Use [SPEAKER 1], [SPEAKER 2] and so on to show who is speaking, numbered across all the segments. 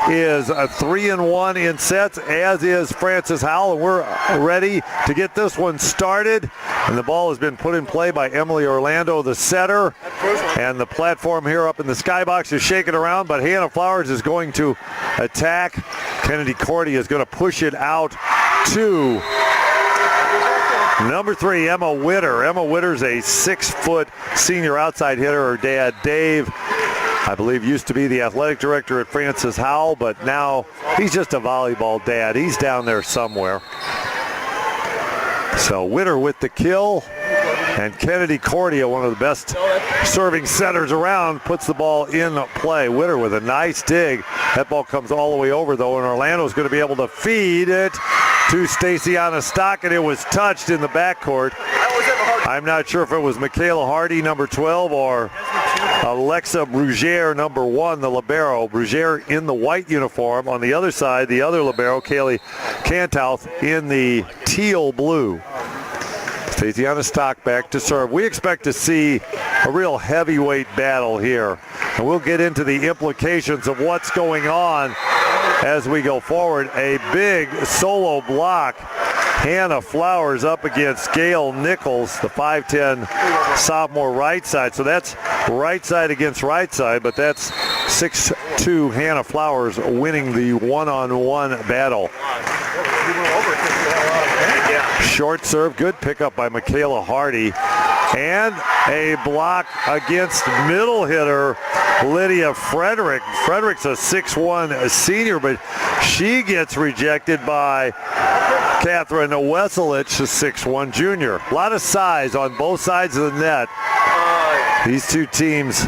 [SPEAKER 1] is 3-1 in sets, as is Francis Howell, and we're ready to get this one started. And the ball has been put in play by Emily Orlando, the setter. And the platform here up in the skybox is shaking around, but Hannah Flowers is going to attack. Kennedy Cordy is going to push it out to number 3, Emma Witter. Emma Witter's a 6-foot senior outside hitter. Her dad, Dave, I believe used to be the athletic director at Francis Howell, but now he's just a volleyball dad. He's down there somewhere. So Witter with the kill, and Kennedy Cordia, one of the best serving setters around, puts the ball in play. Witter with a nice dig. That ball comes all the way over, though, and Orlando's going to be able to feed it to Staciana Stock, and it was touched in the backcourt. I'm not sure if it was Michaela Hardy, number 12, or Alexa Brugere, number 1, the libero. Brugere in the white uniform. On the other side, the other libero, Kaylee Kantouth, in the teal blue. Staciana Stock back to serve. We expect to see a real heavyweight battle here, and we'll get into the implications of what's going on as we go forward. A big solo block. Hannah Flowers up against Gail Nichols, the 5'10 sophomore right side. So that's right side against right side, but that's 6'2 Hannah Flowers winning the one-on-one battle. Short serve, good pickup by Michaela Hardy. And a block against middle hitter Lydia Frederick. Frederick's a 6'1 senior, but she gets rejected by Catherine Weselich, a 6'1 junior. A lot of size on both sides of the net. These two teams,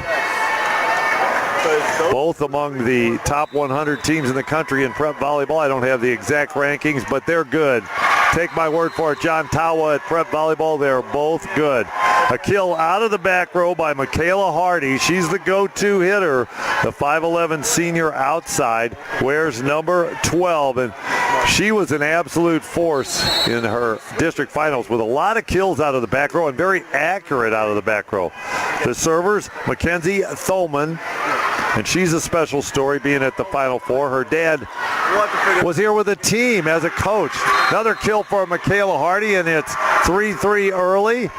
[SPEAKER 1] both among the top 100 teams in the country in prep volleyball. I don't have the exact rankings, but they're good. Take my word for it, John Tawa at prep volleyball, they're both good. A kill out of the back row by Michaela Hardy. She's the go-to hitter. The 5'11 senior outside wears number 12, and she was an absolute force in her district finals with a lot of kills out of the back row and very accurate out of the back row. The servers, Mackenzie Thoman, and she's a special story being at the Final Four. Her dad was here with the team as a coach. Another kill for Michaela Hardy, and it's 3-3 early,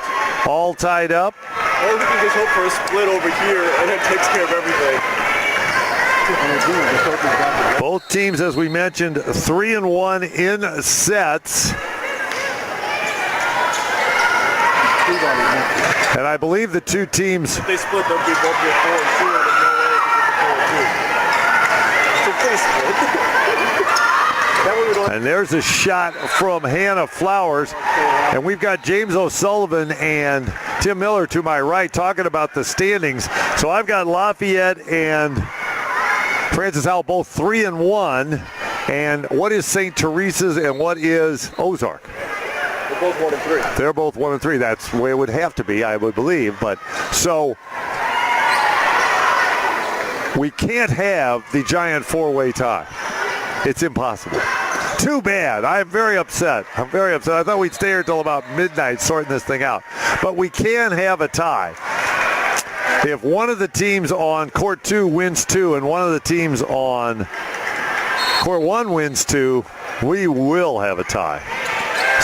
[SPEAKER 1] all tied up.
[SPEAKER 2] Or we can just hope for a split over here, and it takes care of everything.
[SPEAKER 1] Both teams, as we mentioned, 3-1 in sets. And I believe the two teams...
[SPEAKER 2] If they split, they'll be both 4-2, and no way to get the 4-2. So they split.
[SPEAKER 1] And there's a shot from Hannah Flowers. And we've got James O'Sullivan and Tim Miller to my right talking about the standings. So I've got Lafayette and Francis Howell both 3-1. And what is St. Teresa's and what is Ozark?
[SPEAKER 2] They're both 1-3.
[SPEAKER 1] They're both 1-3. That's the way it would have to be, I would believe. But so we can't have the giant four-way tie. It's impossible. Too bad. I'm very upset. I thought we'd stay here until about midnight sorting this thing out. But we can have a tie. If one of the teams on court 2 wins 2 and one of the teams on court 1 wins 2, we will have a tie.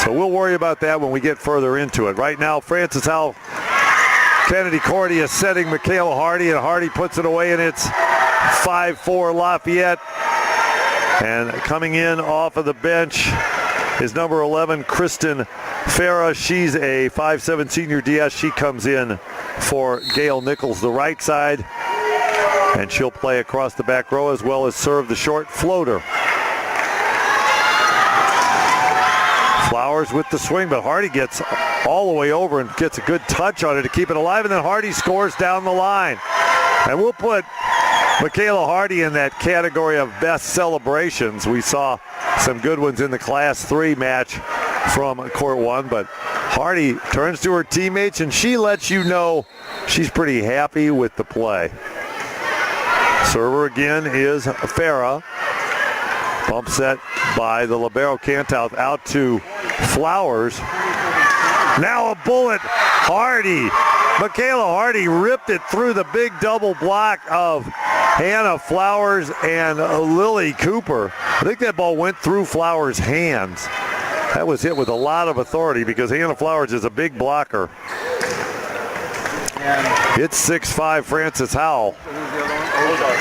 [SPEAKER 1] So we'll worry about that when we get further into it. Right now, Francis Howell, Kennedy Cordy is setting Michaela Hardy, and Hardy puts it away, and it's 5-4 Lafayette. And coming in off of the bench is number 11, Kristen Farah. She's a 5'7 senior DS. She comes in for Gail Nichols, the right side. And she'll play across the back row as well as serve the short floater. Flowers with the swing, but Hardy gets all the way over and gets a good touch on it to keep it alive. And then Hardy scores down the line. And we'll put Michaela Hardy in that category of best celebrations. We saw some good ones in the Class 3 match from Court 1, but Hardy turns to her teammates and she lets you know she's pretty happy with the play. Server again is Farah. Bump set by the libero Kantouth out to Flowers. Now a bullet. Hardy. Michaela Hardy ripped it through the big double block of Hannah Flowers and Lily Cooper. I think that ball went through Flowers' hands. That was hit with a lot of authority because Hannah Flowers is a big blocker. It's 6'5", Frances Howell.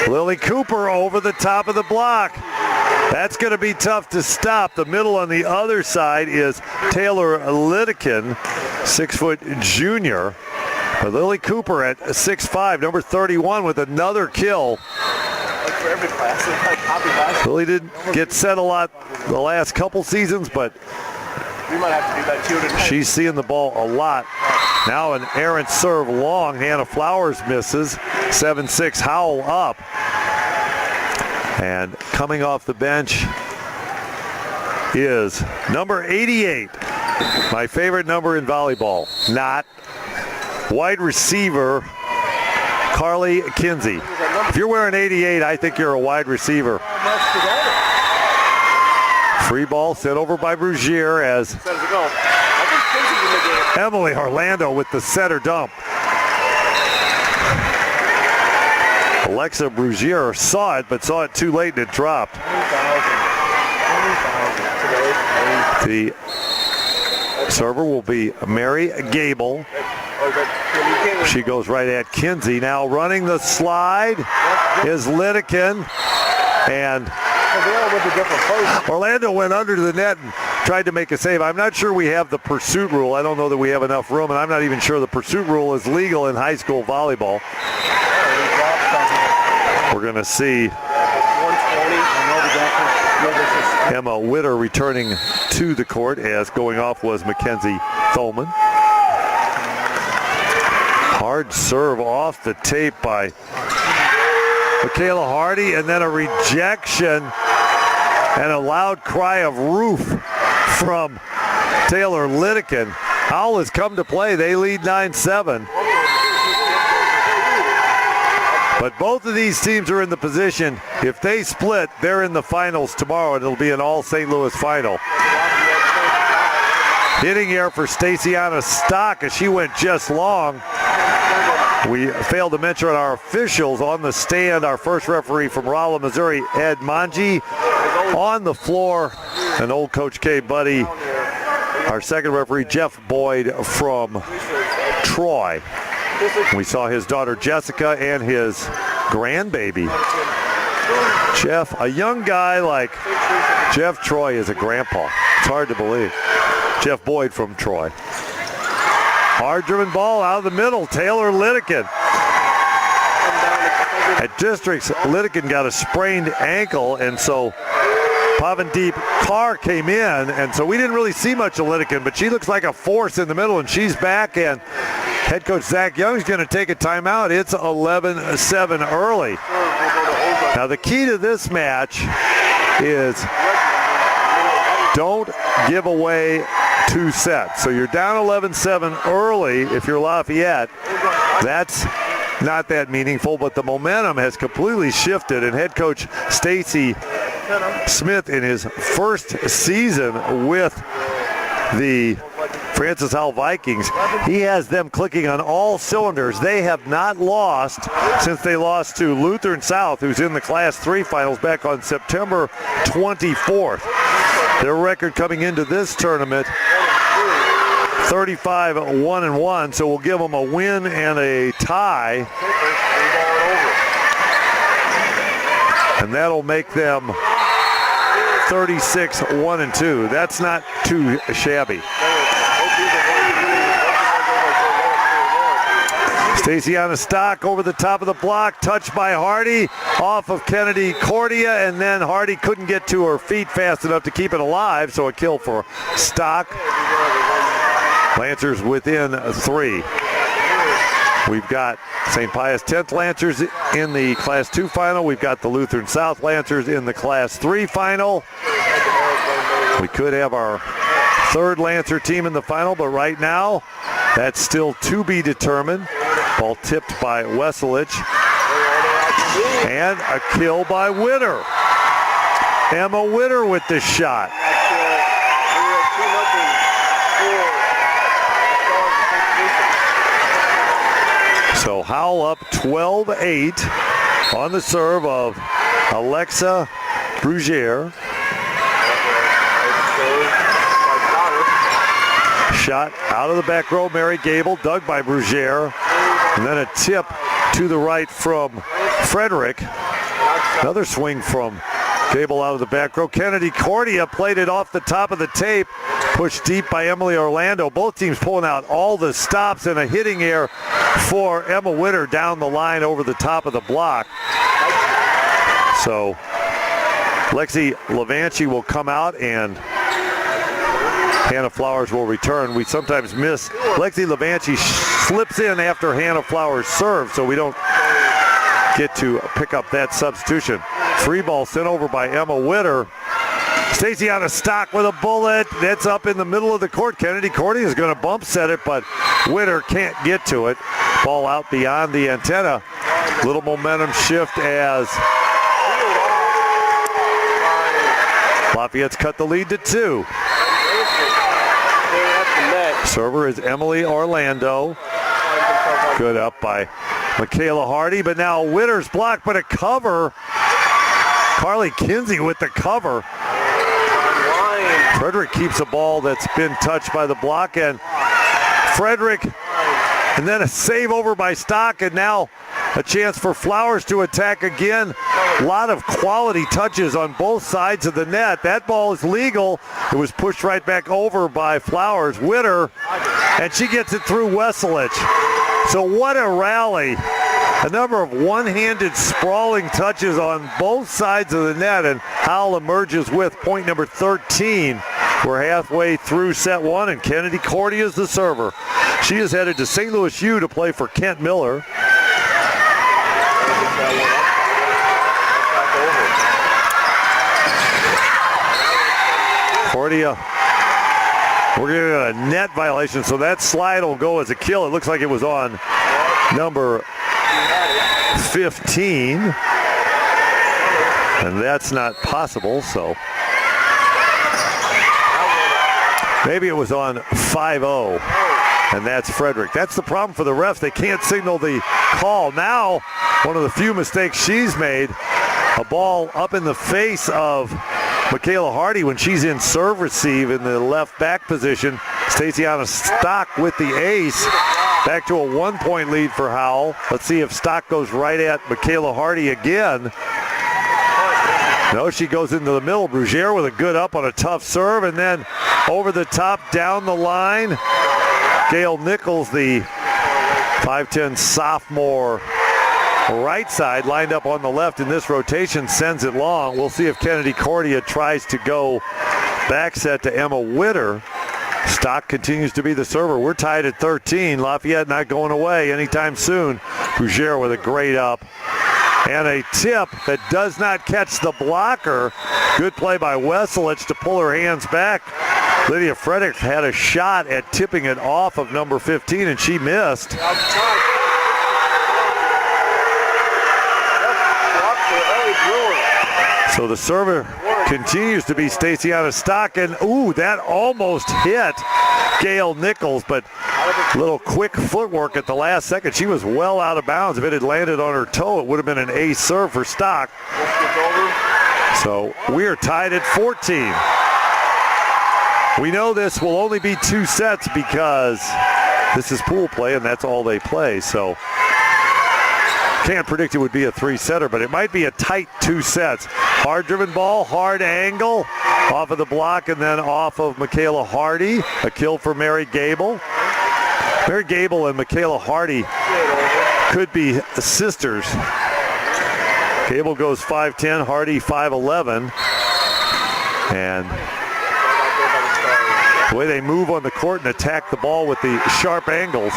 [SPEAKER 1] Lily Cooper over the top of the block. That's going to be tough to stop. The middle on the other side is Taylor Lidekin, 6-foot junior. But Lily Cooper at 6'5", number 31 with another kill. Lily didn't get set a lot the last couple seasons, but
[SPEAKER 2] we might have to do that too tonight.
[SPEAKER 1] She's seeing the ball a lot. Now an errant serve long. Hannah Flowers misses. 7-6 Howell up. And coming off the bench is number 88. My favorite number in volleyball. Not. Wide receiver Carly Kinsey. If you're wearing 88, I think you're a wide receiver. Free ball sent over by Brugier as Emily Orlando with the center dump. Alexa Brugier saw it, but saw it too late and it dropped. The server will be Mary Gable. She goes right at Kinsey. Now running the slide is Lidekin. And Orlando went under the net and tried to make a save. I'm not sure we have the pursuit rule. I don't know that we have enough room, and I'm not even sure the pursuit rule is legal in high school volleyball. We're going to see Emma Witter returning to the court, as going off was Mackenzie Thoman. Hard serve off the tape by Michaela Hardy, and then a rejection and a loud cry of roof from Taylor Lidekin. Howell has come to play. They lead 9-7. But both of these teams are in the position. If they split, they're in the finals tomorrow, and it'll be an all St. Louis final. Hitting here for Staciana Stock as she went just long. We failed to mention our officials on the stand. Our first referee from Rolla, Missouri, Ed Manji. On the floor, an old Coach K buddy. Our second referee, Jeff Boyd from Troy. We saw his daughter Jessica and his grandbaby. Jeff, a young guy like Jeff Troy is a grandpa. It's hard to believe. Jeff Boyd from Troy. Hard driven ball out of the middle. Taylor Lidekin. At districts, Lidekin got a sprained ankle, and so Pavandeep Kaur came in, and so we didn't really see much of Lidekin, but she looks like a force in the middle, and she's back, and head coach Zach Young's going to take a timeout. It's 11-7 early. Now the key to this match is don't give away 2 sets. So you're down 11-7 early if you're Lafayette. That's not that meaningful, but the momentum has completely shifted, and head coach Stacy Smith, in his first season with the Frances Howell Vikings, he has them clicking on all cylinders. They have not lost since they lost to Lutheran South, who's in the Class 3 finals back on September 24th. Their record coming into this tournament, 35-1-1, so we'll give them a win and a tie. And that'll make them 36-1-2. That's not too shabby. Staciana Stock over the top of the block, touched by Hardy, off of Kennedy Cordia, and then Hardy couldn't get to her feet fast enough to keep it alive, so a kill for Stock. Lancers within 3. We've got St. Pius 10th Lancers in the Class 2 final. We've got the Lutheran South Lancers in the Class 3 final. We could have our third Lancer team in the final, but right now, that's still to be determined. Ball tipped by Wesselich. And a kill by Witter. Emma Witter with the shot. So Howell up 12-8 on the serve of Alexa Brugere. Shot out of the back row, Mary Gable, dug by Brugere. And then a tip to the right from Frederick. Another swing from Gable out of the back row. Kennedy Cordia played it off the top of the tape, pushed deep by Emily Orlando. Both teams pulling out all the stops and a hitting air for Emma Witter down the line over the top of the block. So Lexi Levanchi will come out and Hannah Flowers will return. We sometimes miss. Lexi Levanchi slips in after Hannah Flowers serves, so we don't get to pick up that substitution. Free ball sent over by Emma Witter. Staciana Stock with a bullet. That's up in the middle of the court. Kennedy Cordy is going to bump set it, but Witter can't get to it. Ball out beyond the antenna. Little momentum shift as Lafayette's cut the lead to 2. Server is Emily Orlando. Good up by Michaela Hardy, but now Witter's blocked, but a cover. Carly Kinsey with the cover. Frederick keeps a ball that's been touched by the block, and Frederick, and then a save over by Stock, and now a chance for Flowers to attack again. A lot of quality touches on both sides of the net. That ball is legal. It was pushed right back over by Flowers. Witter, and she gets it through Wesselich. So what a rally. A number of one-handed sprawling touches on both sides of the net, and Howell emerges with point number 13. We're halfway through set 1, and Kennedy Cordy is the server. She is headed to St. Louis U to play for Kent Miller. Cordia, we're getting a net violation, so that slide will go as a kill. It looks like it was on number 15, and that's not possible, so maybe it was on 5-0, and that's Frederick. That's the problem for the refs. They can't signal the call. Now, one of the few mistakes she's made, a ball up in the face of Michaela Hardy when she's in serve receive in the left back position. Staciana Stock with the ace. Back to a 1-point lead for Howell. Let's see if Stock goes right at Michaela Hardy again. No, she goes into the middle. Brugere with a good up on a tough serve, and then over the top, down the line. Gail Nichols, the 5'10 sophomore right side, lined up on the left in this rotation, sends it long. We'll see if Kennedy Cordia tries to go back set to Emma Witter. Stock continues to be the server. We're tied at 13. Lafayette not going away anytime soon. Brugere with a great up. And a tip that does not catch the blocker. Good play by Wesselich to pull her hands back. Lydia Frederick had a shot at tipping it off of number 15, and she missed. So the server continues to be Staciana Stock, and ooh, that almost hit Gail Nichols, but a little quick footwork at the last second. She was well out of bounds. If it had landed on her toe, it would have been an ace serve for Stock. So we are tied at 14. We know this will only be 2 sets because this is pool play and that's all they play. So can't predict it would be a 3-setter, but it might be a tight 2 sets. Hard driven ball, hard angle, off of the block and then off of Michaela Hardy. A kill for Mary Gable. Mary Gable and Michaela Hardy could be sisters. Gable goes 5'10", Hardy 5'11". And the way they move on the court and attack the ball with the sharp angles.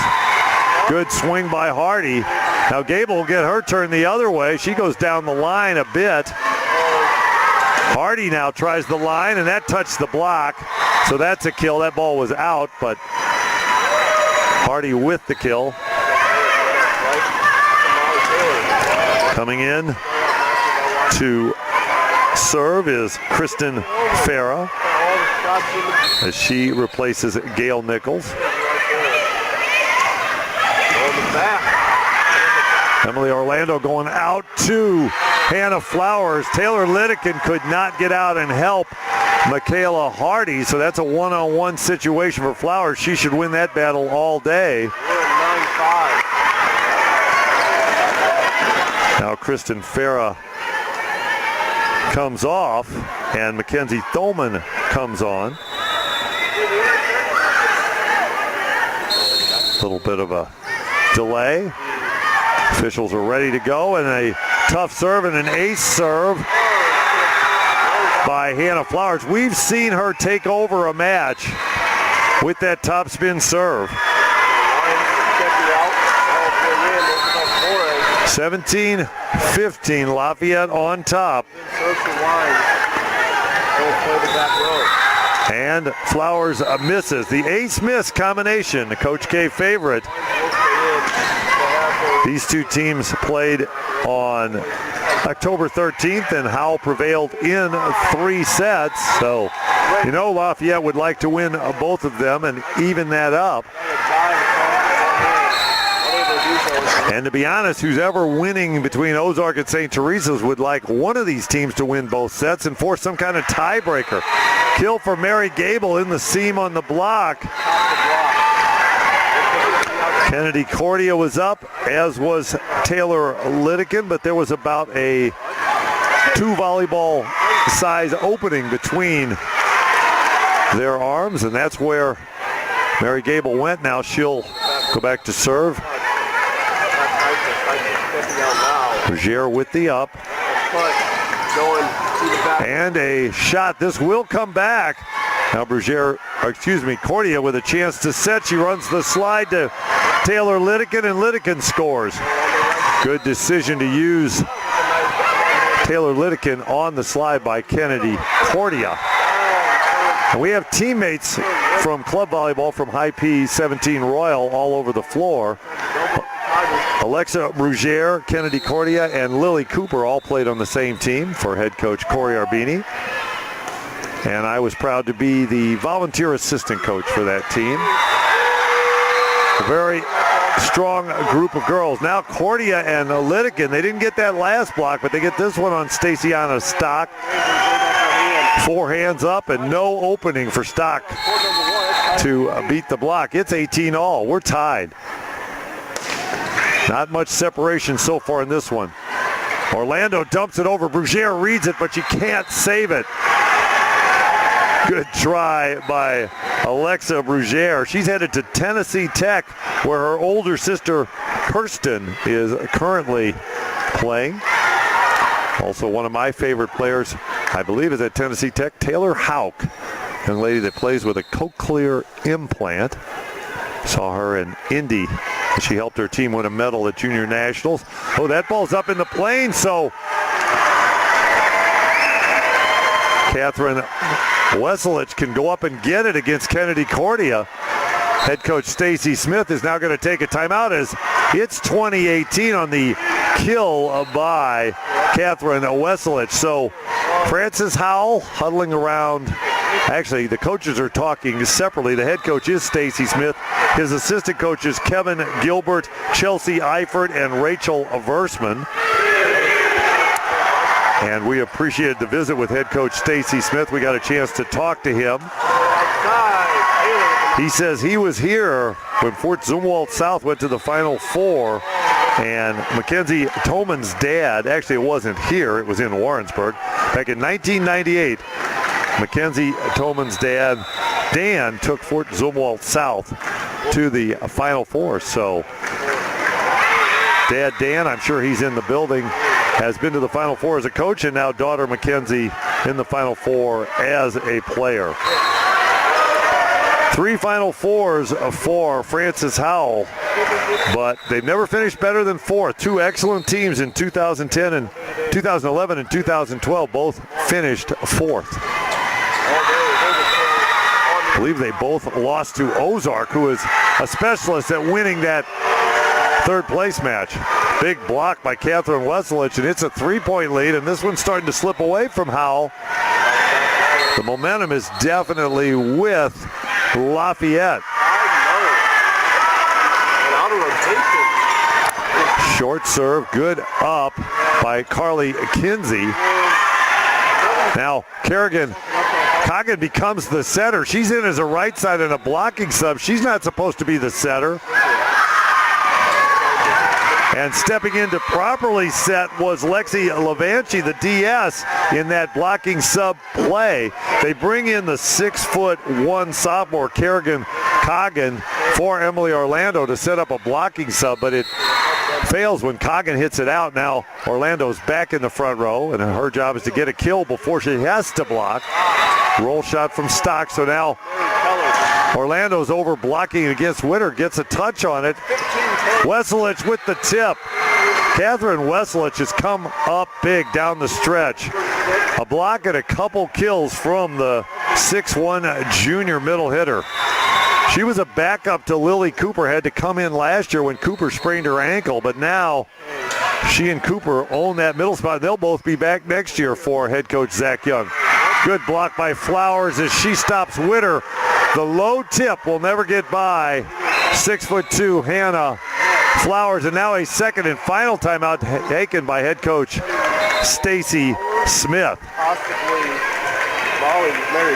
[SPEAKER 1] Good swing by Hardy. Now Gable will get her turn the other way. She goes down the line a bit. Hardy now tries the line, and that touched the block. So that's a kill. That ball was out, but Hardy with the kill. Coming in to serve is Kristen Farah as she replaces Gail Nichols. Emily Orlando going out to Hannah Flowers. Taylor Lidekin could not get out and help Michaela Hardy, so that's a one-on-one situation for Flowers. She should win that battle all day. Now Kristen Farah comes off, and Mackenzie Thoman comes on. A little bit of a delay. Officials are ready to go, and a tough serve and an ace serve by Hannah Flowers. We've seen her take over a match with that top spin serve. 17-15, Lafayette on top. And Flowers misses. The ace miss combination, the Coach K favorite. These two teams played on October 13th, and Howell prevailed in 3 sets. So, you know, Lafayette would like to win both of them and even that up. And to be honest, who's ever winning between Ozark and St. Teresa's would like one of these teams to win both sets and force some kind of tiebreaker. Kill for Mary Gable in the seam on the block. Kennedy Cordia was up, as was Taylor Lidekin, but there was about a 2 volleyball size opening between their arms, and that's where Mary Gable went. Now she'll go back to serve. Rozier with the up. And a shot. This will come back. Now Cordia with a chance to set. She runs the slide to Taylor Lidekin, and Lidekin scores. Good decision to use Taylor Lidekin on the slide by Kennedy Cordia. And we have teammates from club volleyball from High P 17 Royal all over the floor. Alexa Rozier, Kennedy Cordia, and Lily Cooper all played on the same team for head coach Corey Arbini. And I was proud to be the volunteer assistant coach for that team. A very strong group of girls. Now Cordia and Lidekin, they didn't get that last block, but they get this one on Staciana Stock. 4 hands up and no opening for Stock to beat the block. It's 18-all. We're tied. Not much separation so far in this one. Orlando dumps it over. Brugier reads it, but she can't save it. Good try by Alexa Brugier. She's headed to Tennessee Tech, where her older sister Kirsten is currently playing. Also one of my favorite players, I believe, is at Tennessee Tech, Taylor Hauk, young lady that plays with a cochlear implant. Saw her in Indy. She helped her team win a medal at Junior Nationals. Oh, that ball's up in the plane, so Catherine Weselich can go up and get it against Kennedy Cordia. Head coach Stacy Smith is now going to take a timeout as it's 2018 on the kill by Catherine Weselich. So Frances Howell huddling around. Actually, the coaches are talking separately. The head coach is Stacy Smith. His assistant coaches Kevin Gilbert, Chelsea Eifert, and Rachel Versman. And we appreciated the visit with head coach Stacy Smith. We got a chance to talk to him. He says he was here when Fort Zumwalt South went to the Final Four, and Mackenzie Thoman's dad, actually it wasn't here, it was in Warrensburg, back in 1998, Mackenzie Thoman's dad, Dan, took Fort Zumwalt South to the Final Four. So Dad Dan, I'm sure he's in the building, has been to the Final Four as a coach, and now daughter Mackenzie in the Final Four as a player. 3 Final Fours for Frances Howell, but they've never finished better than 4th. 2 excellent teams in 2010 and 2011 and 2012 both finished 4th. I believe they both lost to Ozark, who is a specialist at winning that 3rd place match. Big block by Catherine Weselich, and it's a 3-point lead, and this one's starting to slip away from Howell. The momentum is definitely with Lafayette. Short serve, good up by Carly Kinsey. Now Coggan becomes the setter. She's in as a right side and a blocking sub. She's not supposed to be the setter. And stepping in to properly set was Lexi Levanchi, the DS, in that blocking sub play. They bring in the 6'1" sophomore Kerrigan Coggan for Emily Orlando to set up a blocking sub, but it fails when Coggan hits it out. Now Orlando's back in the front row, and her job is to get a kill before she has to block. Roll shot from Stock, so now Orlando's over blocking against Witter, gets a touch on it. Wesselich with the tip. Catherine Wesselich has come up big down the stretch. A block and a couple kills from the 6'1" junior middle hitter. She was a backup to Lily Cooper, had to come in last year when Cooper sprained her ankle, but now she and Cooper own that middle spot. They'll both be back next year for head coach Zach Young. Good block by Flowers as she stops Witter. The low tip will never get by 6'2" Hannah Flowers, and now a second and final timeout taken by head coach Stacy Smith.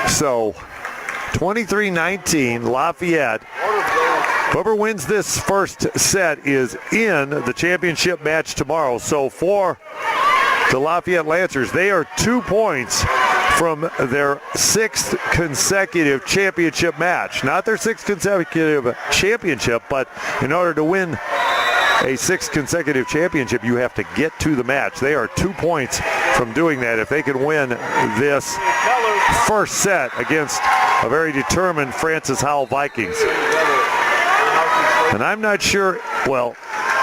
[SPEAKER 1] So 23-19 Lafayette. Whoever wins this first set is in the championship match tomorrow. So for the Lafayette Lancers, they are 2 points from their 6th consecutive championship match. Not their 6th consecutive championship, but in order to win a 6th consecutive championship, you have to get to the match. They are 2 points from doing that if they can win this first set against a very determined Francis Howell Vikings. And I'm not sure, well,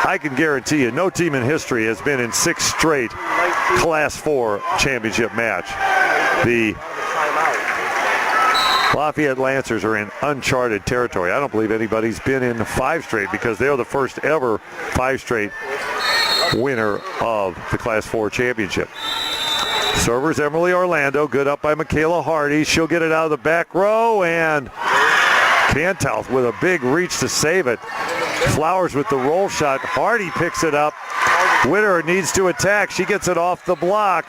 [SPEAKER 1] I can guarantee you no team in history has been in 6 straight Class 4 championship match. The Lafayette Lancers are in uncharted territory. I don't believe anybody's been in 5 straight because they're the first ever 5 straight winner of the Class 4 championship. Servers Emily Orlando, good up by Michaela Hardy. She'll get it out of the back row, and Cantouth with a big reach to save it. Flowers with the roll shot. Hardy picks it up. Witter needs to attack. She gets it off the block.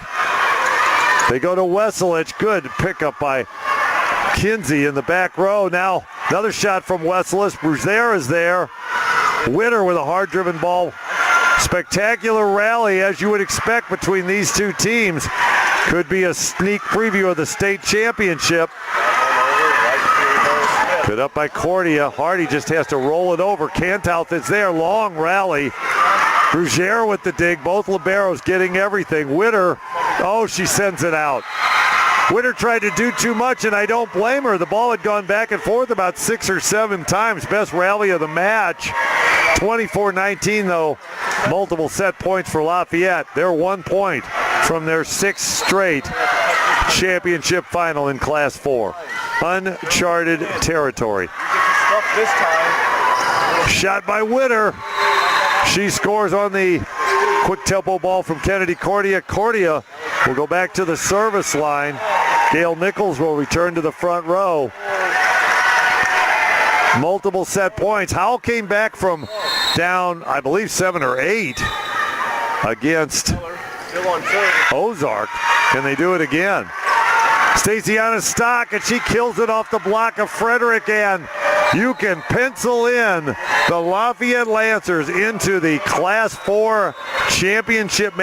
[SPEAKER 1] They go to Wesselich. Good pickup by Kinsey in the back row. Now another shot from Wesselich. Bruzier is there. Witter with a hard-driven ball. Spectacular rally, as you would expect between these two teams. Could be a sneak preview of the state championship. Good up by Cordia. Hardy just has to roll it over. Cantouth is there. Long rally. Bruzier with the dig. Both liberos getting everything. Witter, oh, she sends it out. Witter tried to do too much, and I don't blame her. The ball had gone back and forth about 6 or 7 times. Best rally of the match. 24-19, though. Multiple set points for Lafayette. They're 1 point from their 6th straight championship final in Class 4. Uncharted territory. Shot by Witter. She scores on the quick tempo ball from Kennedy Cordia. Cordia will go back to the service line. Gail Nichols will return to the front row. Multiple set points. Howell came back from down, I believe, 7 or 8 against Ozark. Can they do it again? Staciana Stock, and she kills it off the block of Frederick, and you can pencil in the Lafayette Lancers into the Class 4 championship